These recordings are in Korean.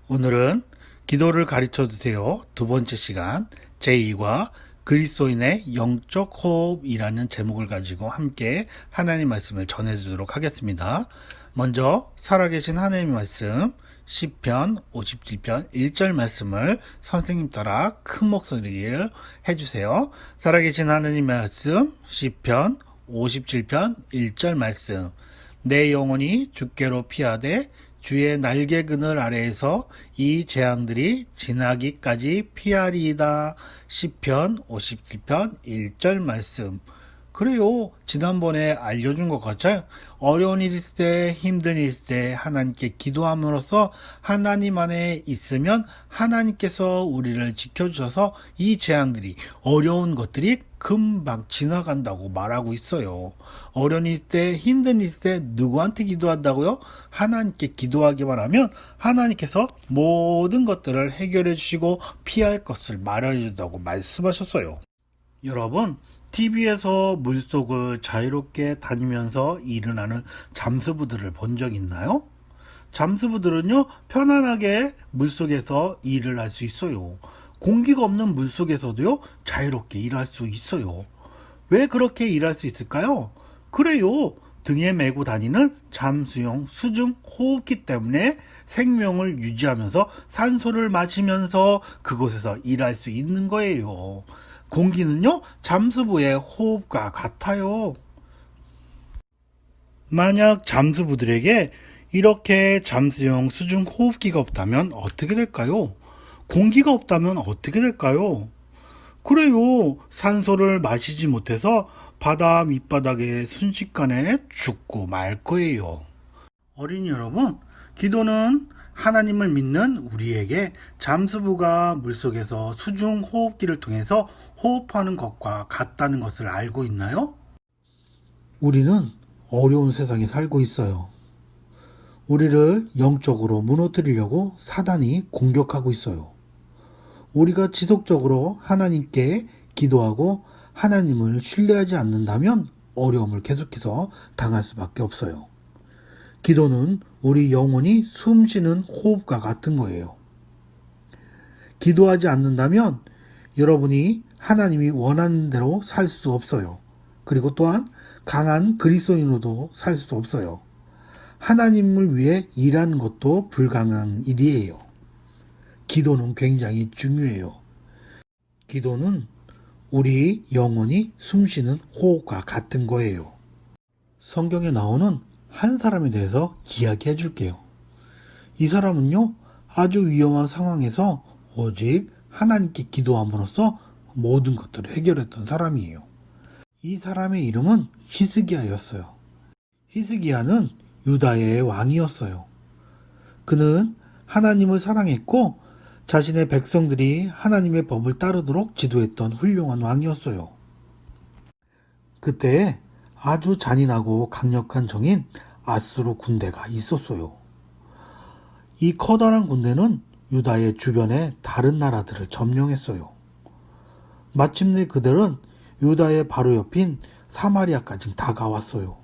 오늘은 기도를 가르쳐 주세요. 두 번째 시간 제2과 그리스도인의 영적 호흡이라는 제목을 가지고 함께 하나님 말씀을 전해주도록 하겠습니다. 먼저 살아계신 하나님의 말씀 시편 57편 1절 말씀을 선생님 따라 큰 목소리를 해주세요. 살아계신 하나님의 말씀 시편 57편 1절 말씀 내 영혼이 주께로 피하되 주의 날개 그늘 아래에서 이 재앙들이 지나기까지 피하리이다. 시편 57편 1절 말씀. 그래요. 지난번에 알려준 것 같아요. 어려운 일 있을 때, 힘든 일 있을 때 하나님께 기도함으로써 하나님 안에 있으면 하나님께서 우리를 지켜주셔서 이 재앙들이, 어려운 것들이 금방 지나간다고 말하고 있어요. 어려운 일 있을 때, 힘든 일 있을 때 누구한테 기도한다고요? 하나님께 기도하기만 하면 하나님께서 모든 것들을 해결해 주시고 피할 것을 마련해 준다고 말씀하셨어요. 여러분, TV에서 물속을 자유롭게 다니면서 일어나는 잠수부들을 본 적 있나요? 잠수부들은요, 편안하게 물속에서 일을 할 수 있어요. 공기가 없는 물속에서도요, 자유롭게 일할 수 있어요. 왜 그렇게 일할 수 있을까요? 그래요. 등에 메고 다니는 잠수용 수중 호흡기 때문에 생명을 유지하면서 산소를 마시면서 그곳에서 일할 수 있는 거예요. 공기는요, 잠수부의 호흡과 같아요. 만약 잠수부들에게 이렇게 잠수용 수중 호흡기가 없다면 어떻게 될까요? 공기가 없다면 어떻게 될까요? 그래요. 산소를 마시지 못해서 바다 밑바닥에 순식간에 죽고 말 거예요. 어린이 여러분, 기도는 하나님을 믿는 우리에게 잠수부가 물속에서 수중 호흡기를 통해서 호흡하는 것과 같다는 것을 알고 있나요? 우리는 어려운 세상에 살고 있어요. 우리를 영적으로 무너뜨리려고 사단이 공격하고 있어요. 우리가 지속적으로 하나님께 기도하고 하나님을 신뢰하지 않는다면 어려움을 계속해서 당할 수밖에 없어요. 기도는 우리 영혼이 숨쉬는 호흡과 같은 거예요. 기도하지 않는다면 여러분이 하나님이 원하는 대로 살 수 없어요. 그리고 또한 강한 그리스도인으로도 살 수 없어요. 하나님을 위해 일하는 것도 불가능한 일이에요. 기도는 굉장히 중요해요. 기도는 우리 영혼이 숨쉬는 호흡과 같은 거예요. 성경에 나오는 한 사람에 대해서 이야기해 줄게요. 이 사람은요, 아주 위험한 상황에서 오직 하나님께 기도함으로써 모든 것들을 해결했던 사람이에요. 이 사람의 이름은 히스기야였어요. 히스기야는 유다의 왕이었어요. 그는 하나님을 사랑했고 자신의 백성들이 하나님의 법을 따르도록 지도했던 훌륭한 왕이었어요. 그때 아주 잔인하고 강력한 정인 아수르 군대가 있었어요. 이 커다란 군대는 유다의 주변의 다른 나라들을 점령했어요. 마침내 그들은 유다의 바로 옆인 사마리아까지 다가왔어요.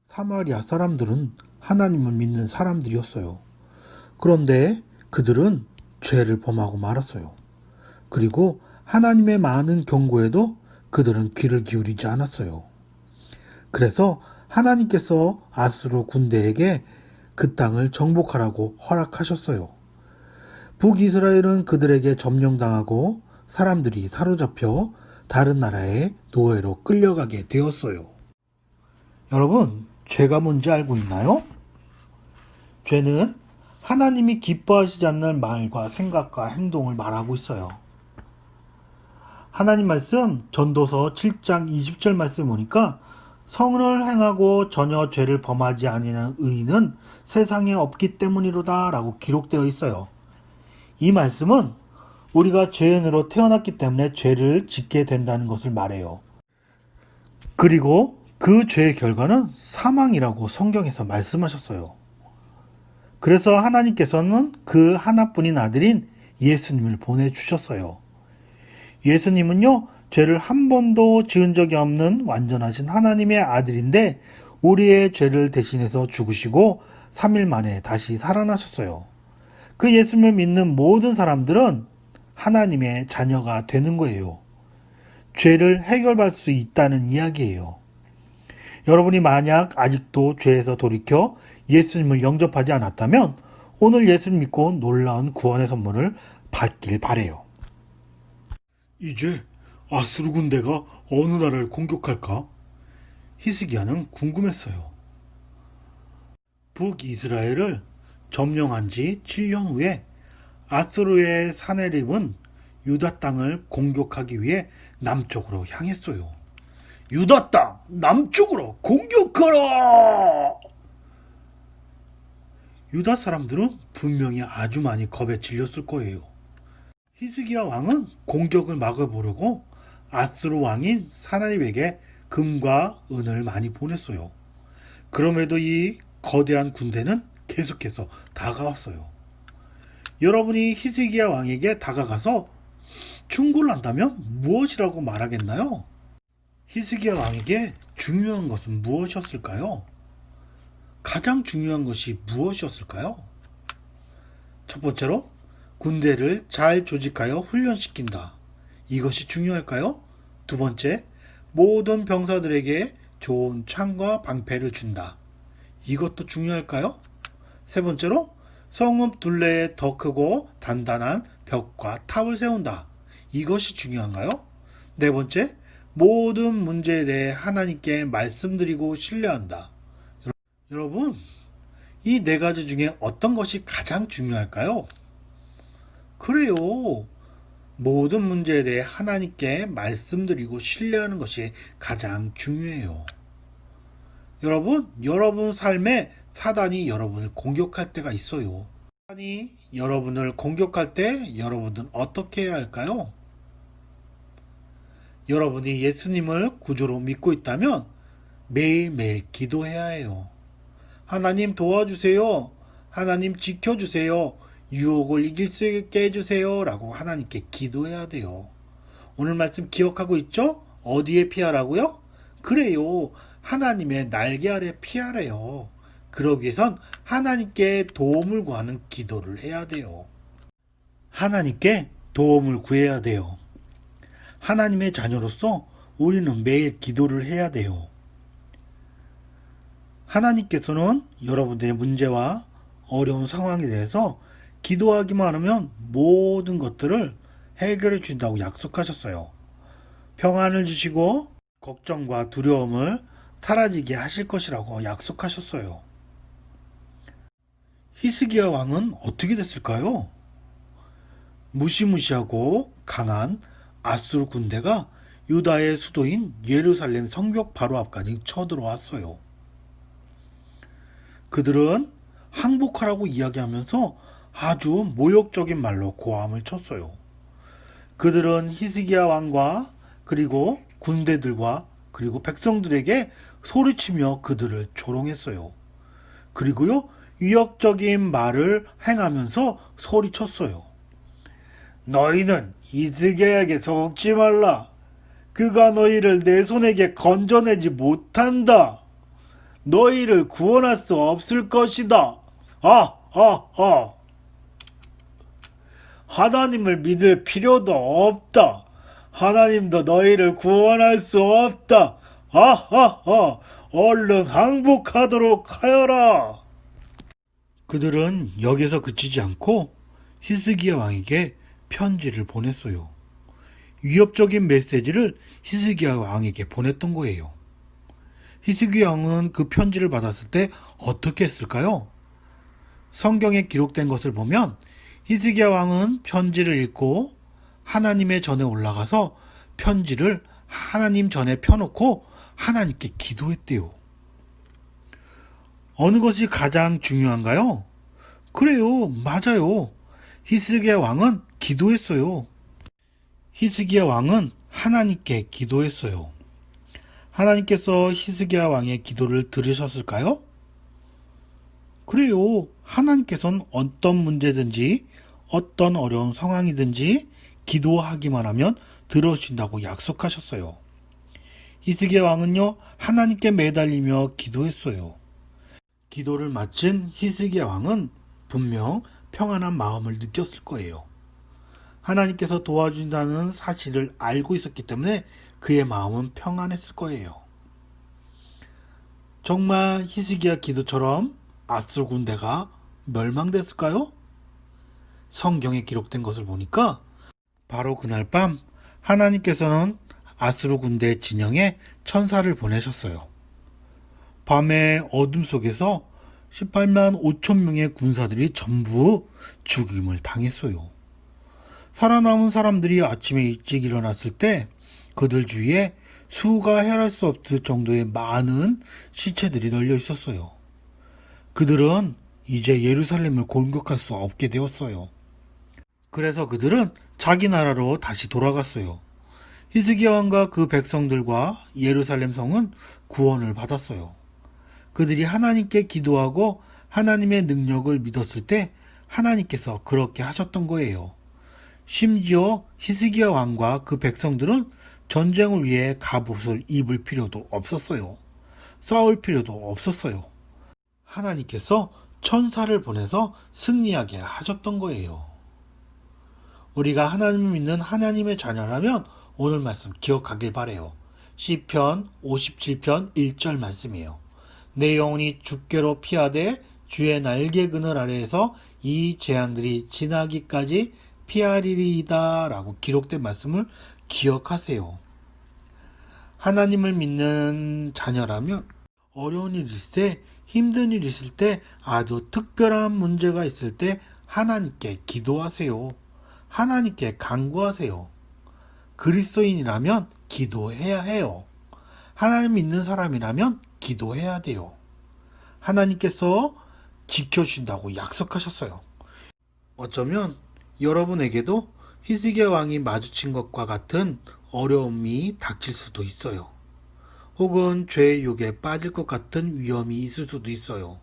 사마리아 사람들은 하나님을 믿는 사람들이었어요. 그런데 그들은 죄를 범하고 말았어요. 그리고 하나님의 많은 경고에도 그들은 귀를 기울이지 않았어요. 그래서 하나님께서 아수르 군대에게 그 땅을 정복하라고 허락하셨어요. 북이스라엘은 그들에게 점령당하고 사람들이 사로잡혀 다른 나라의 노예로 끌려가게 되었어요. 여러분, 죄가 뭔지 알고 있나요? 죄는 하나님이 기뻐하시지 않는 말과 생각과 행동을 말하고 있어요. 하나님 말씀 전도서 7장 20절 말씀 보니까 성을 행하고 전혀 죄를 범하지 아니하는 의인은 세상에 없기 때문이로다 라고 기록되어 있어요. 이 말씀은 우리가 죄인으로 태어났기 때문에 죄를 짓게 된다는 것을 말해요. 그리고 그 죄의 결과는 사망이라고 성경에서 말씀하셨어요. 그래서 하나님께서는 그 하나뿐인 아들인 예수님을 보내주셨어요. 예수님은요, 죄를 한 번도 지은 적이 없는 완전하신 하나님의 아들인데 우리의 죄를 대신해서 죽으시고 3일 만에 다시 살아나셨어요. 그 예수님을 믿는 모든 사람들은 하나님의 자녀가 되는 거예요. 죄를 해결받을 수 있다는 이야기예요. 여러분이 만약 아직도 죄에서 돌이켜 예수님을 영접하지 않았다면 오늘 예수를 믿고 놀라운 구원의 선물을 받길 바래요. 이제 아수르 군대가 어느 나라를 공격할까? 히스기야는 궁금했어요. 북이스라엘을 점령한 지 7년 후에 아수르의 사네립은 유다 땅을 공격하기 위해 남쪽으로 향했어요. 유다 땅 남쪽으로 공격하라! 유다 사람들은 분명히 아주 많이 겁에 질렸을 거예요. 히스기야 왕은 공격을 막아보려고 아수르 왕인 사나립에게 금과 은을 많이 보냈어요. 그럼에도 이 거대한 군대는 계속해서 다가왔어요. 여러분이 히스기야 왕에게 다가가서 충고를 한다면 무엇이라고 말하겠나요? 히스기야 왕에게 중요한 것은 무엇이었을까요? 가장 중요한 것이 무엇이었을까요? 첫 번째로 군대를 잘 조직하여 훈련시킨다. 이것이 중요할까요? 두 번째, 모든 병사들에게 좋은 창과 방패를 준다. 이것도 중요할까요? 세 번째로 성읍 둘레에 더 크고 단단한 벽과 탑을 세운다. 이것이 중요한가요? 네 번째, 모든 문제에 대해 하나님께 말씀드리고 신뢰한다. 여러분, 이 네 가지 중에 어떤 것이 가장 중요할까요? 그래요. 모든 문제에 대해 하나님께 말씀드리고 신뢰하는 것이 가장 중요해요. 여러분 삶에 사단이 여러분을 공격할 때가 있어요. 사단이 여러분을 공격할 때 여러분은 어떻게 해야 할까요? 여러분이 예수님을 구주로 믿고 있다면 매일매일 기도해야 해요. 하나님 도와주세요. 하나님 지켜주세요. 유혹을 이길 수 있게 해주세요. 라고 하나님께 기도해야 돼요. 오늘 말씀 기억하고 있죠? 어디에 피하라고요? 그래요. 하나님의 날개 아래 피하래요. 그러기 위해선 하나님께 도움을 구하는 기도를 해야 돼요. 하나님께 도움을 구해야 돼요. 하나님의 자녀로서 우리는 매일 기도를 해야 돼요. 하나님께서는 여러분들의 문제와 어려운 상황에 대해서 기도하기만 하면 모든 것들을 해결해 준다고 약속하셨어요. 평안을 주시고 걱정과 두려움을 사라지게 하실 것이라고 약속하셨어요. 히스기야 왕은 어떻게 됐을까요? 무시무시하고 강한 아수르 군대가 유다의 수도인 예루살렘 성벽 바로 앞까지 쳐들어왔어요. 그들은 항복하라고 이야기하면서 아주 모욕적인 말로 고함을 쳤어요. 그들은 히스기야 왕과 그리고 군대들과 그리고 백성들에게 소리치며 그들을 조롱했어요. 그리고요, 위협적인 말을 행하면서 소리쳤어요. 너희는 히스기야에게 속지 말라. 그가 너희를 내 손에게 건져내지 못한다. 너희를 구원할 수 없을 것이다. 하나님을 믿을 필요도 없다. 하나님도 너희를 구원할 수 없다. 얼른 항복하도록 하여라. 그들은 여기서 그치지 않고 히스기야 왕에게 편지를 보냈어요. 위협적인 메시지를 히스기야 왕에게 보냈던 거예요. 히스기야 왕은 그 편지를 받았을 때 어떻게 했을까요? 성경에 기록된 것을 보면 히스기야 왕은 편지를 읽고 하나님의 전에 올라가서 편지를 하나님 전에 펴놓고 하나님께 기도했대요. 어느 것이 가장 중요한가요? 그래요, 맞아요. 히스기야 왕은 기도했어요. 히스기야 왕은 하나님께 기도했어요. 하나님께서 히스기야 왕의 기도를 들으셨을까요? 그래요. 하나님께서는 어떤 문제든지 어떤 어려운 상황이든지 기도하기만 하면 들어주신다고 약속하셨어요. 히스기야 왕은요, 하나님께 매달리며 기도했어요. 기도를 마친 히스기야 왕은 분명 평안한 마음을 느꼈을 거예요. 하나님께서 도와준다는 사실을 알고 있었기 때문에 그의 마음은 평안했을 거예요. 정말 히스기야 기도처럼 아수르 군대가 멸망됐을까요? 성경에 기록된 것을 보니까 바로 그날 밤 하나님께서는 아수르 군대 진영에 천사를 보내셨어요. 밤의 어둠 속에서 18만 5천 명의 군사들이 전부 죽임을 당했어요. 살아남은 사람들이 아침에 일찍 일어났을 때 그들 주위에 수가 헤아릴 수 없을 정도의 많은 시체들이 널려 있었어요. 그들은 이제 예루살렘을 공격할 수 없게 되었어요. 그래서 그들은 자기 나라로 다시 돌아갔어요. 히스기야 왕과 그 백성들과 예루살렘 성은 구원을 받았어요. 그들이 하나님께 기도하고 하나님의 능력을 믿었을 때 하나님께서 그렇게 하셨던 거예요. 심지어 히스기야 왕과 그 백성들은 전쟁을 위해 갑옷을 입을 필요도 없었어요. 싸울 필요도 없었어요. 하나님께서 천사를 보내서 승리하게 하셨던 거예요. 우리가 하나님을 믿는 하나님의 자녀라면 오늘 말씀 기억하길 바래요. 시편 57편 1절 말씀이에요. 내 영혼이 주께로 피하되 주의 날개 그늘 아래에서 이 재앙들이 지나기까지 피하리이다 라고 기록된 말씀을 기억하세요. 하나님을 믿는 자녀라면 어려운 일 있을 때, 힘든 일 있을 때, 아주 특별한 문제가 있을 때 하나님께 기도하세요. 하나님께 간구하세요. 그리스도인이라면 기도해야 해요. 하나님 믿는 사람이라면 기도해야 돼요. 하나님께서 지켜주신다고 약속하셨어요. 어쩌면 여러분에게도 히스기야 왕이 마주친 것과 같은 어려움이 닥칠 수도 있어요. 혹은 죄의 유혹에 빠질 것 같은 위험이 있을 수도 있어요.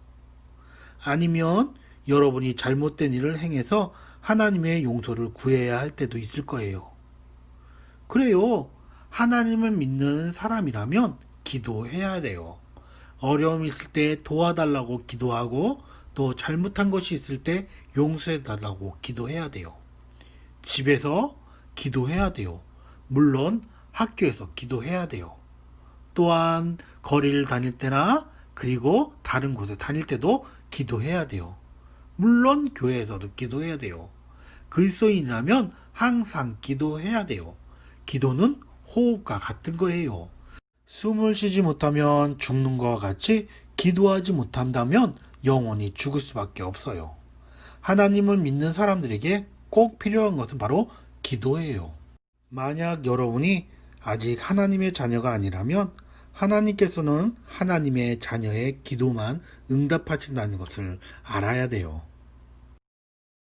아니면 여러분이 잘못된 일을 행해서 하나님의 용서를 구해야 할 때도 있을 거예요. 그래요. 하나님을 믿는 사람이라면 기도해야 돼요. 어려움이 있을 때 도와달라고 기도하고 또 잘못한 것이 있을 때 용서해달라고 기도해야 돼요. 집에서 기도해야 돼요. 물론 학교에서 기도해야 돼요. 또한 거리를 다닐 때나 그리고 다른 곳에 다닐 때도 기도해야 돼요. 물론 교회에서도 기도해야 돼요. 그리스도인이라면 항상 기도해야 돼요. 기도는 호흡과 같은 거예요. 숨을 쉬지 못하면 죽는 것과 같이 기도하지 못한다면 영원히 죽을 수밖에 없어요. 하나님을 믿는 사람들에게 꼭 필요한 것은 바로 기도예요. 만약 여러분이 아직 하나님의 자녀가 아니라면 하나님께서는 하나님의 자녀의 기도만 응답하신다는 것을 알아야 돼요.